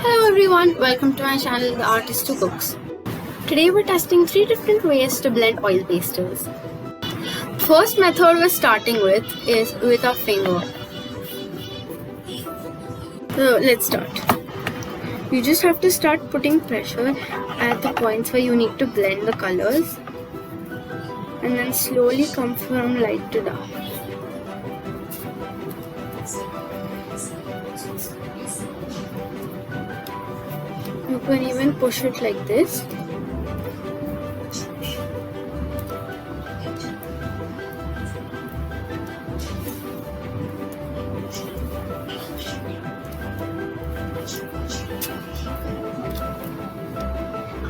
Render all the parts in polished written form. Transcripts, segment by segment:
Hello everyone, welcome to my channel The Artist Who Cooks. Today we're testing 3 different ways to blend oil pastels. First method we're starting with is with a finger. So let's start. You just have to start putting pressure at the points where you need to blend the colors and then slowly come from light to dark. You can even push it like this.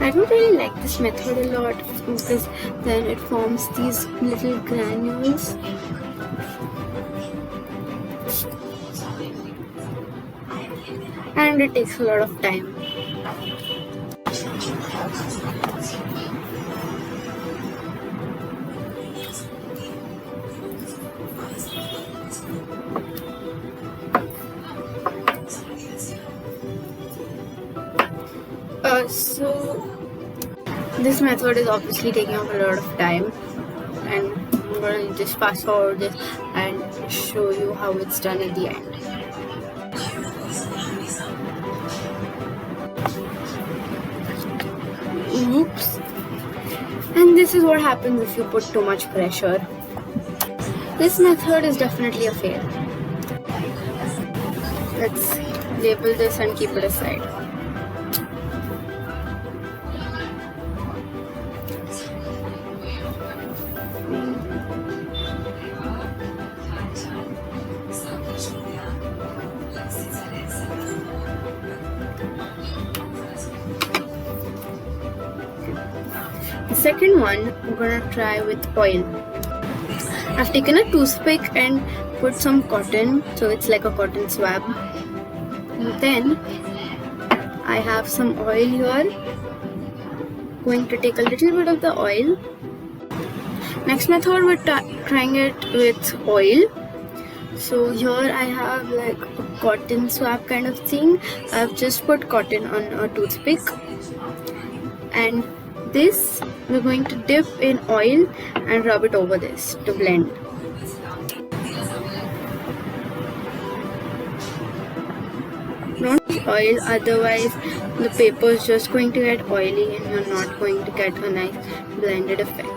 I don't really like this method a lot because then it forms these little granules. And it takes a lot of time. So this method is obviously taking up a lot of time, and I'm going to just fast forward this and show you how it's done at the end. Oops. And this is what happens if you put too much pressure. This method is definitely a fail. Let's label this and keep it aside. The second one I'm gonna try with oil. I've taken a toothpick and put some cotton, so it's like a cotton swab. And then I have some oil here. Going to take a little bit of the oil. Next method we're trying it with oil. So here I have like a cotton swab kind of thing. I've just put cotton on a toothpick, and this we're going to dip in oil and rub it over this to blend. Don't use oil, otherwise the paper is just going to get oily and you're not going to get a nice blended effect.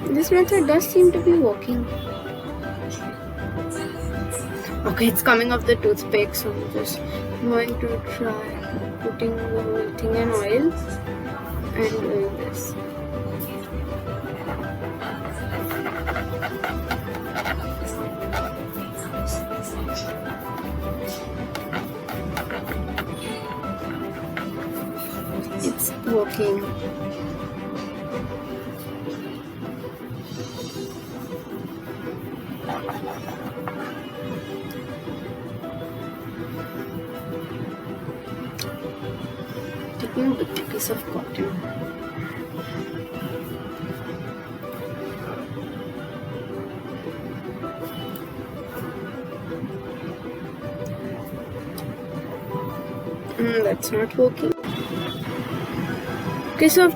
This method does seem to be working. Okay, it's coming off the toothpick, so I'm just going to try putting the whole thing in oil and doing this. It's working. Taking a big piece of cotton. That's not working. Okay, so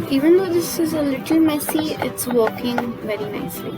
even though this is a little messy, it's working very nicely.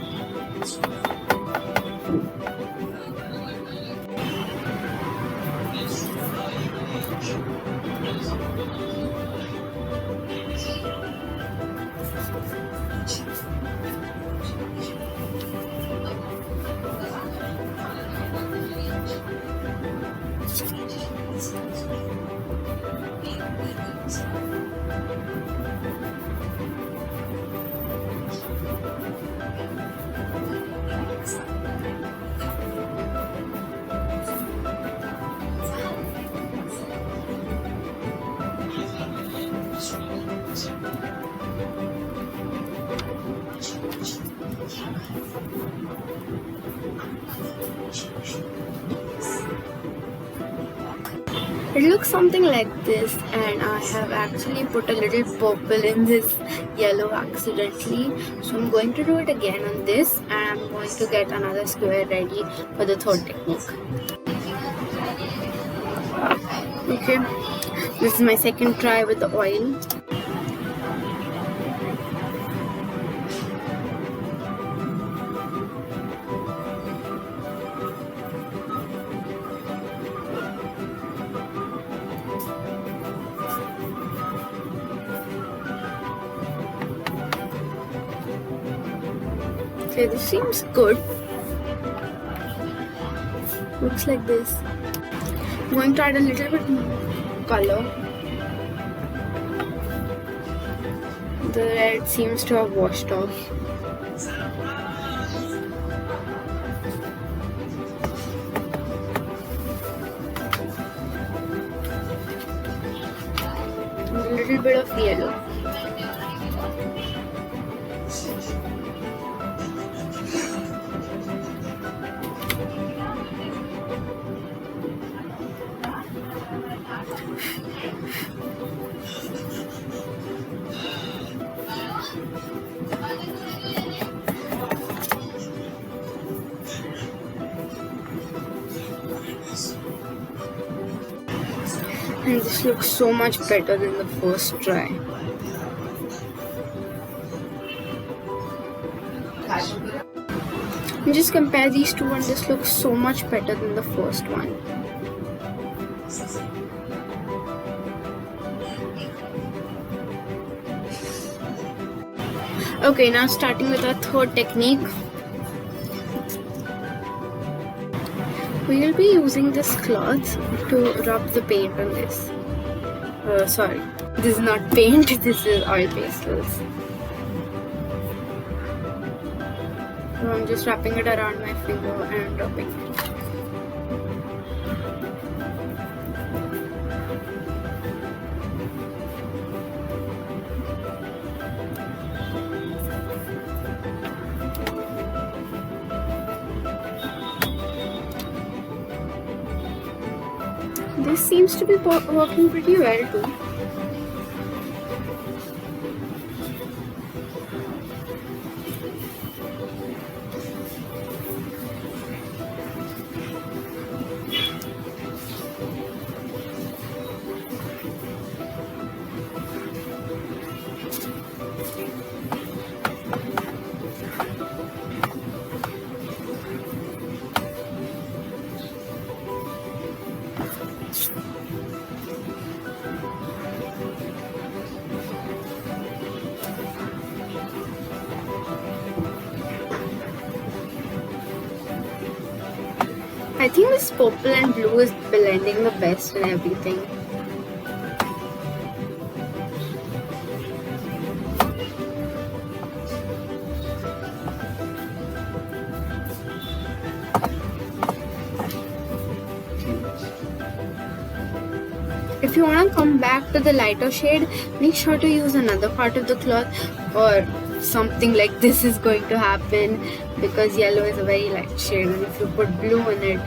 It looks something like this, and I have actually put a little purple in this yellow accidentally. So I'm going to do it again on this, and I'm going to get another square ready for the third technique. Okay, this is my second try with the oil. Okay, this seems good. Looks like this. I'm going to add a little bit more color. The red seems to have washed off. And a little bit of yellow. And this looks so much better than the first try. And just compare these two, and this looks so much better than the first one. Okay, now starting with our third technique. We will be using this cloth to rub the paint on this. Sorry, this is not paint, this is oil pastels. So I'm just wrapping it around my finger and rubbing it. This seems to be working pretty well too. I think this purple and blue is blending the best in everything. If you want to come back to the lighter shade, make sure to use another part of the cloth, or something like this is going to happen, because yellow is a very light shade, and if you put blue in it,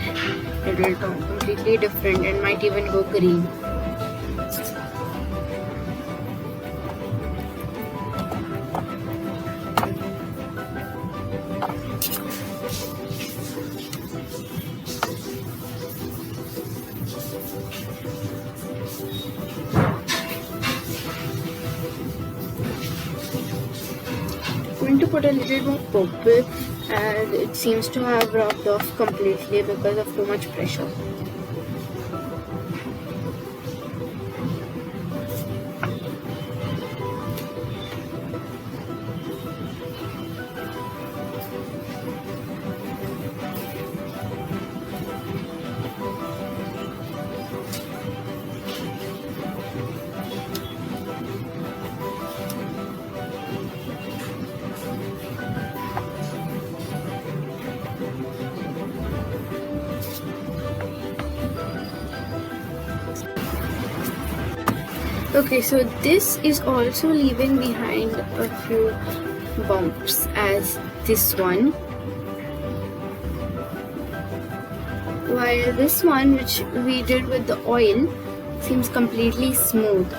it will turn completely different and might even go green. I'm going to put a little more purple, and it seems to have rubbed off completely because of too much pressure. Okay, so this is also leaving behind a few bumps as this one, while this one, which we did with the oil, seems completely smooth.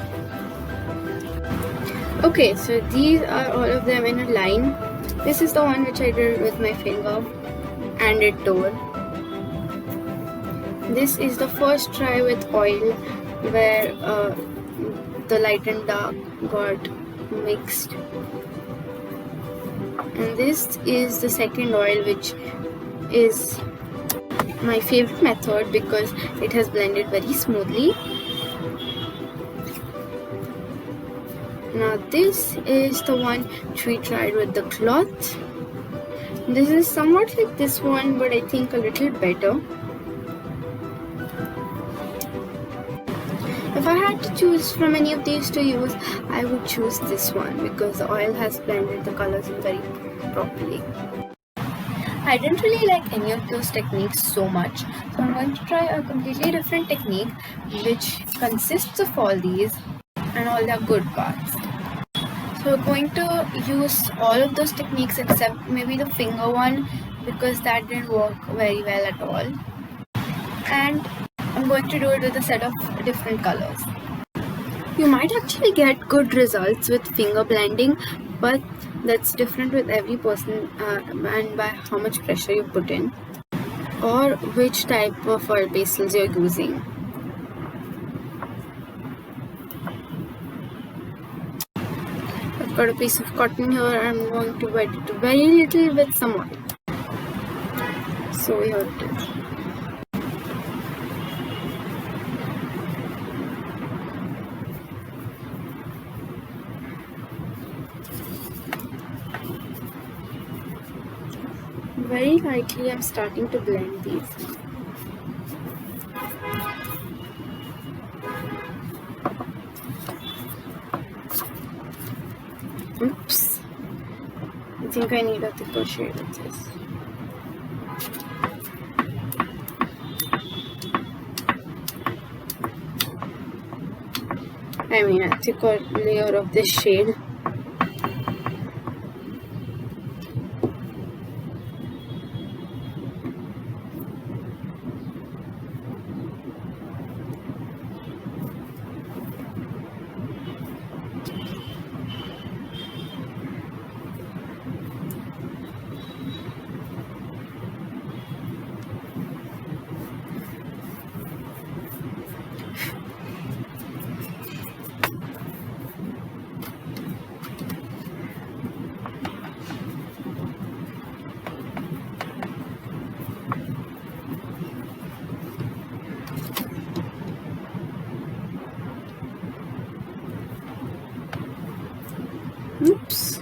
Okay, so these are all of them in a line. This is the one which I did with my finger and it tore. This is the first try with oil where the light and dark got mixed. And this is the second oil, which is my favorite method because it has blended very smoothly. Now this is the one which we tried with the cloth. This is somewhat like this one, but I think a little better. If I had to choose from any of these to use, I would choose this one because the oil has blended the colors in very properly. I didn't really like any of those techniques so much, so I'm going to try a completely different technique which consists of all these and all their good parts. So we're going to use all of those techniques except maybe the finger one because that didn't work very well at all. And I'm going to do it with a set of different colors. You might actually get good results with finger blending, but that's different with every person and by how much pressure you put in or which type of oil pastels you're using. I've got a piece of cotton here. I'm going to wet it very little with some oil. So here it is. Very lightly I'm starting to blend these. Oops. I think I need a thicker shade of this. I mean a thicker layer of this shade. Oops.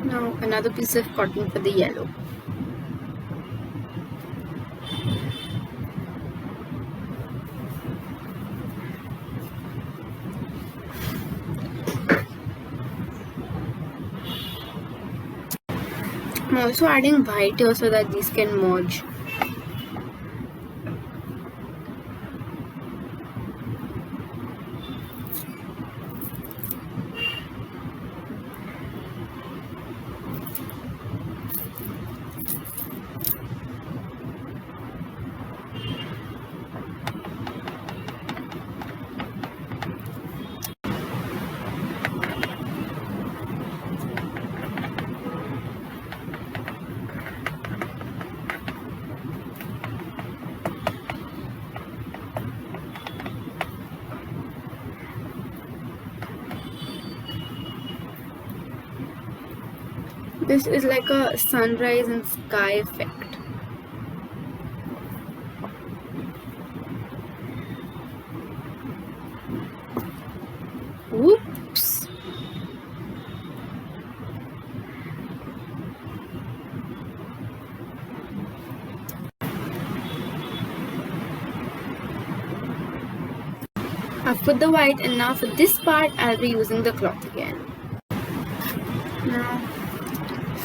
Now another piece of cotton for the yellow. I'm also adding white here so that these can merge. This is like a sunrise and sky effect. Whoops. I've put the white, and now for this part I'll be using the cloth again. Now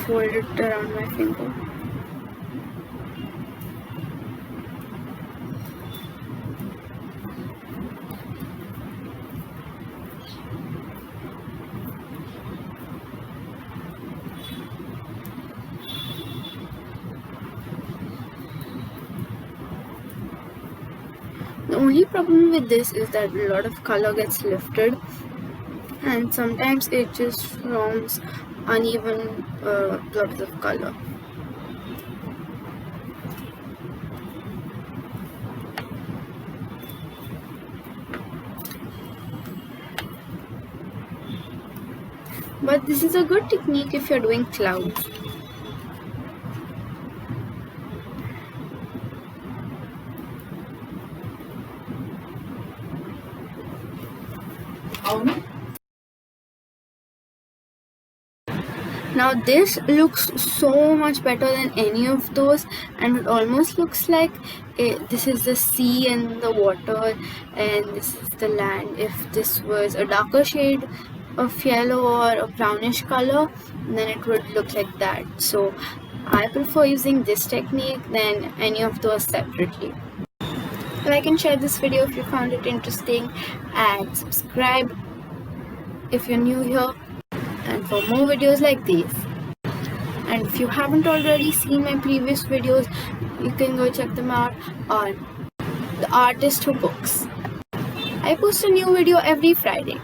fold it around my finger. The only problem with this is that a lot of color gets lifted, and sometimes it just forms uneven blobs of color. But this is a good technique if you're doing clouds. Now this looks so much better than any of those, and it almost looks like this is the sea and the water, and this is the land. If this was a darker shade of yellow or a brownish color, then it would look like that. So I prefer using this technique than any of those separately. Like and share this video if you found it interesting, and subscribe if you're new here, and for more videos like these. And if you haven't already seen my previous videos, you can go check them out on The Artist Who Cooks. I post a new video every Friday.